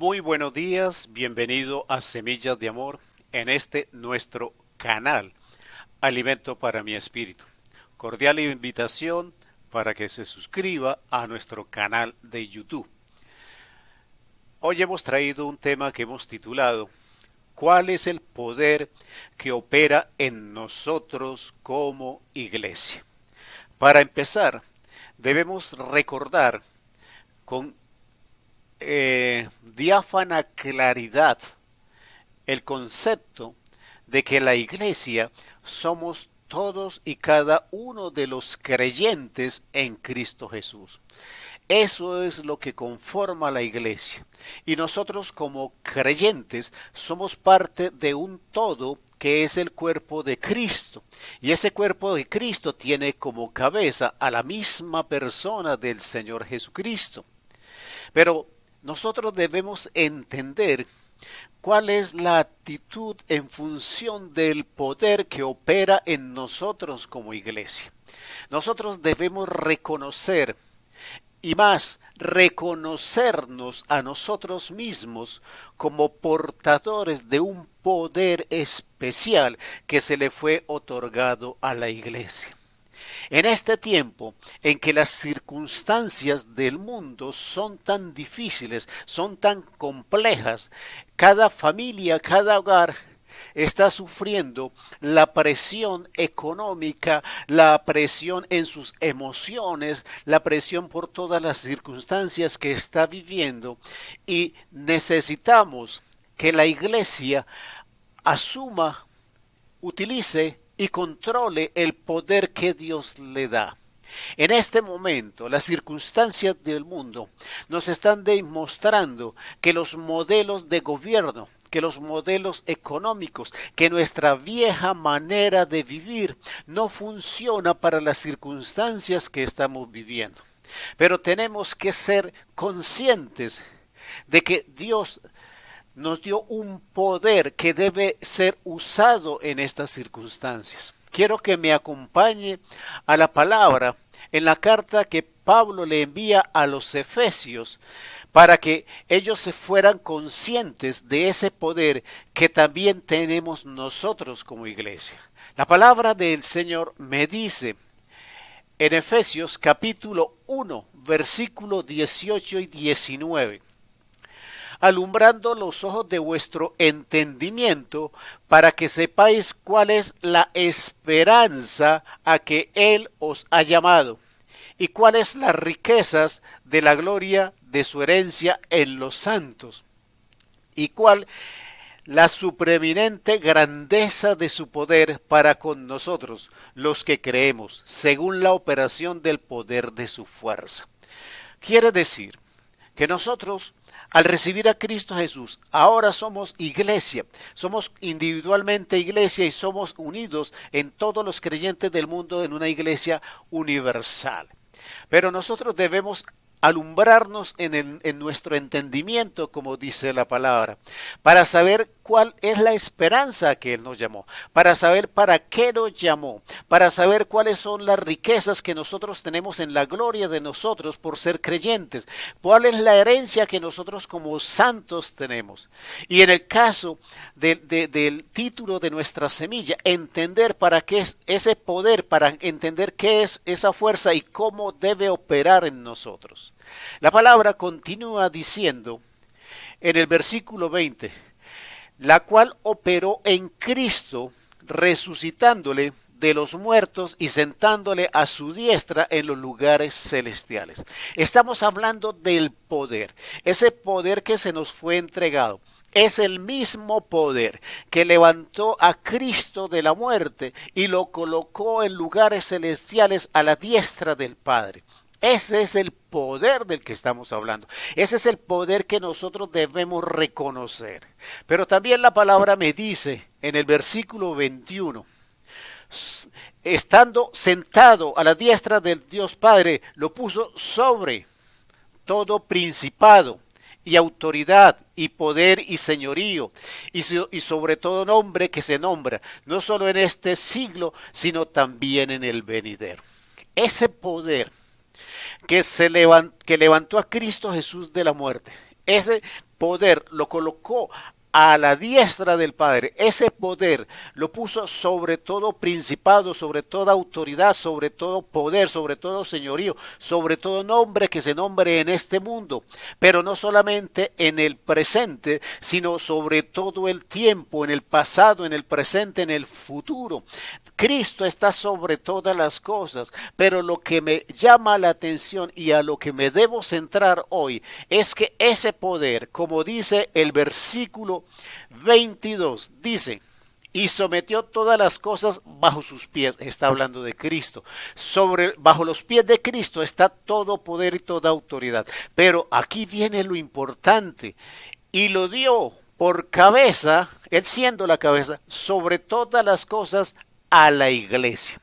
Muy buenos días, bienvenido a Semillas de Amor en este nuestro canal, Alimento para mi Espíritu. Cordial invitación para que se suscriba a nuestro canal de YouTube. Hoy hemos traído un tema que hemos titulado ¿Cuál es el poder que opera en nosotros como iglesia? Para empezar, debemos recordar con diáfana claridad el concepto de que la iglesia somos todos y cada uno de los creyentes en Cristo Jesús. Eso es lo que conforma la iglesia. Y nosotros como creyentes somos parte de un todo que es el cuerpo de Cristo. Y ese cuerpo de Cristo tiene como cabeza a la misma persona del Señor Jesucristo. Pero nosotros debemos entender cuál es la actitud en función del poder que opera en nosotros como iglesia. Nosotros debemos reconocer y más reconocernos a nosotros mismos como portadores de un poder especial que se le fue otorgado a la iglesia. En este tiempo en que las circunstancias del mundo son tan difíciles, son tan complejas, cada familia, cada hogar está sufriendo la presión económica, la presión en sus emociones, la presión por todas las circunstancias que está viviendo y necesitamos que la iglesia asuma, utilice y controle el poder que Dios le da. En este momento, las circunstancias del mundo nos están demostrando que los modelos de gobierno, que los modelos económicos, que nuestra vieja manera de vivir no funciona para las circunstancias que estamos viviendo. Pero tenemos que ser conscientes de que Dios nos dio un poder que debe ser usado en estas circunstancias. Quiero que me acompañe a la palabra en la carta que Pablo le envía a los Efesios para que ellos se fueran conscientes de ese poder que también tenemos nosotros como iglesia. La palabra del Señor me dice en Efesios capítulo 1, versículo 18 y 19. Alumbrando los ojos de vuestro entendimiento, para que sepáis cuál es la esperanza a que Él os ha llamado, y cuáles las riquezas de la gloria de su herencia en los santos, y cuál la supreeminente grandeza de su poder para con nosotros, los que creemos, según la operación del poder de su fuerza. Quiere decir que nosotros, al recibir a Cristo Jesús, ahora somos iglesia, somos individualmente iglesia y somos unidos en todos los creyentes del mundo en una iglesia universal. Pero nosotros debemos alumbrarnos en nuestro entendimiento, como dice la palabra, para saber cuál es la esperanza que Él nos llamó, para saber para qué nos llamó, para saber cuáles son las riquezas que nosotros tenemos en la gloria de nosotros por ser creyentes, cuál es la herencia que nosotros como santos tenemos. Y en el caso del título de nuestra semilla, entender para qué es ese poder, para entender qué es esa fuerza y cómo debe operar en nosotros. La palabra continúa diciendo en el versículo 20, la cual operó en Cristo, resucitándole de los muertos y sentándole a su diestra en los lugares celestiales. Estamos hablando del poder, ese poder que se nos fue entregado. Es el mismo poder que levantó a Cristo de la muerte y lo colocó en lugares celestiales a la diestra del Padre. Ese es el poder del que estamos hablando. Ese es el poder que nosotros debemos reconocer. Pero también la palabra me dice en el versículo 21, estando sentado a la diestra del Dios Padre, lo puso sobre todo principado y autoridad y poder y señorío y sobre todo nombre que se nombra, no solo en este siglo, sino también en el venidero. Ese poder que levantó a Cristo Jesús de la muerte, ese poder lo colocó a la diestra del Padre. Ese poder lo puso sobre todo principado, sobre toda autoridad, sobre todo poder, sobre todo señorío, sobre todo nombre que se nombre en este mundo, pero no solamente en el presente, sino sobre todo el tiempo, en el pasado, en el presente, en el futuro. Cristo está sobre todas las cosas, pero lo que me llama la atención y a lo que me debo centrar hoy es que ese poder, como dice el versículo 22, dice, y sometió todas las cosas bajo sus pies. Está hablando de Cristo. Bajo los pies de Cristo está todo poder y toda autoridad. Pero aquí viene lo importante. Y lo dio por cabeza, él siendo la cabeza, sobre todas las cosas a la iglesia.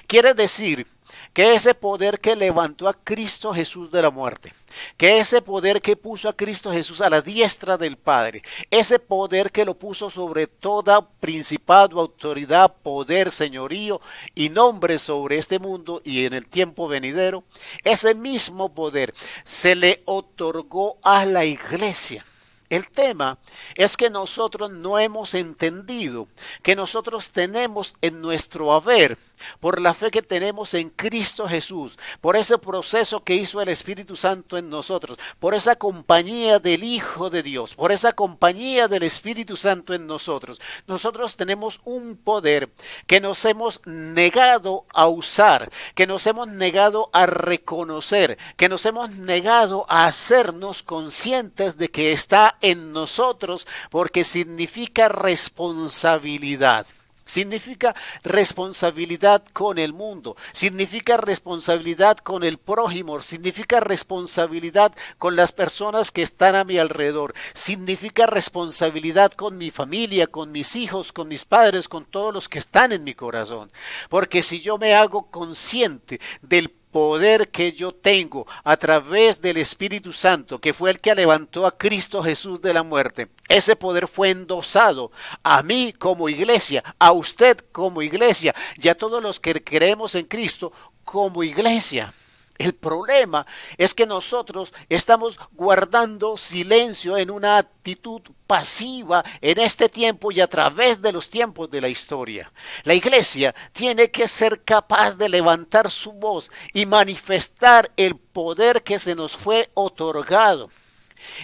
Quiere decir que ese poder que levantó a Cristo Jesús de la muerte, que ese poder que puso a Cristo Jesús a la diestra del Padre, ese poder que lo puso sobre toda principado, autoridad, poder, señorío y nombre sobre este mundo y en el tiempo venidero, ese mismo poder se le otorgó a la iglesia. El tema es que nosotros no hemos entendido que nosotros tenemos en nuestro haber, por la fe que tenemos en Cristo Jesús, por ese proceso que hizo el Espíritu Santo en nosotros, por esa compañía del Hijo de Dios, por esa compañía del Espíritu Santo en nosotros. Nosotros tenemos un poder que nos hemos negado a usar, que nos hemos negado a reconocer, que nos hemos negado a hacernos conscientes de que está en nosotros, porque significa responsabilidad. Significa responsabilidad con el mundo, significa responsabilidad con el prójimo, significa responsabilidad con las personas que están a mi alrededor, significa responsabilidad con mi familia, con mis hijos, con mis padres, con todos los que están en mi corazón. Porque si yo me hago consciente del poder que yo tengo a través del Espíritu Santo, que fue el que levantó a Cristo Jesús de la muerte, ese poder fue endosado a mí como iglesia, a usted como iglesia y a todos los que creemos en Cristo como iglesia. El problema es que nosotros estamos guardando silencio en una actitud pasiva en este tiempo y a través de los tiempos de la historia. La iglesia tiene que ser capaz de levantar su voz y manifestar el poder que se nos fue otorgado.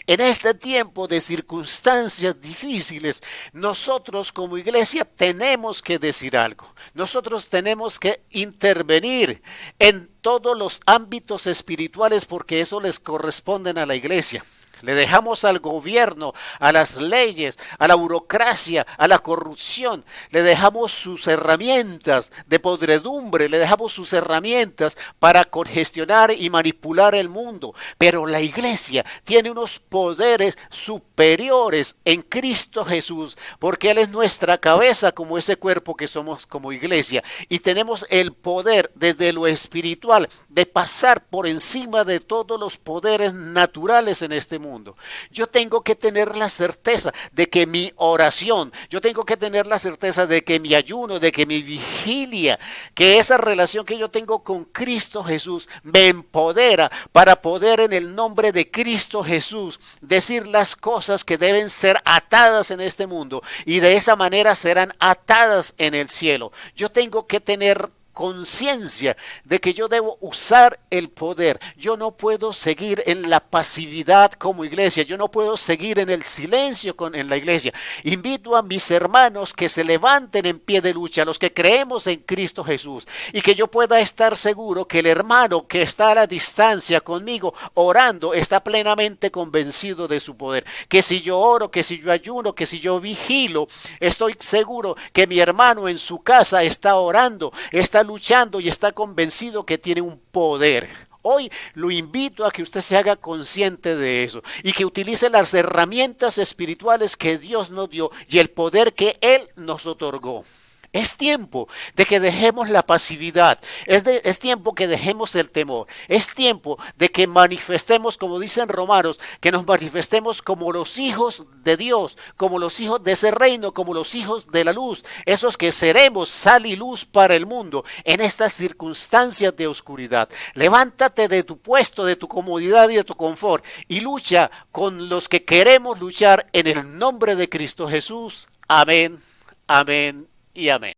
En este tiempo de circunstancias difíciles, nosotros como iglesia tenemos que decir algo. Nosotros tenemos que intervenir en todos los ámbitos espirituales porque eso les corresponde a la iglesia. Le dejamos al gobierno, a las leyes, a la burocracia, a la corrupción. Le dejamos sus herramientas de podredumbre, le dejamos sus herramientas para congestionar y manipular el mundo. Pero la iglesia tiene unos poderes superiores en Cristo Jesús, porque Él es nuestra cabeza como ese cuerpo que somos como iglesia. Y tenemos el poder desde lo espiritual de pasar por encima de todos los poderes naturales en este mundo. Yo tengo que tener la certeza de que mi oración, yo tengo que tener la certeza de que mi ayuno, de que mi vigilia, que esa relación que yo tengo con Cristo Jesús me empodera para poder en el nombre de Cristo Jesús decir las cosas que deben ser atadas en este mundo y de esa manera serán atadas en el cielo. Yo tengo que tener conciencia de que yo debo usar el poder. Yo no puedo seguir en la pasividad como iglesia. Yo no puedo seguir en el silencio en la iglesia. Invito a mis hermanos que se levanten en pie de lucha, los que creemos en Cristo Jesús, y que yo pueda estar seguro que el hermano que está a la distancia conmigo orando está plenamente convencido de su poder. Que si yo oro, que si yo ayuno, que si yo vigilo, estoy seguro que mi hermano en su casa está orando, está luchando y está convencido que tiene un poder. Hoy lo invito a que usted se haga consciente de eso y que utilice las herramientas espirituales que Dios nos dio y el poder que Él nos otorgó. Es tiempo de que dejemos la pasividad, es tiempo que dejemos el temor, es tiempo de que manifestemos, como dicen Romanos, que nos manifestemos como los hijos de Dios, como los hijos de ese reino, como los hijos de la luz, esos que seremos sal y luz para el mundo en estas circunstancias de oscuridad. Levántate de tu puesto, de tu comodidad y de tu confort y lucha con los que queremos luchar en el nombre de Cristo Jesús. Amén, amén y amén.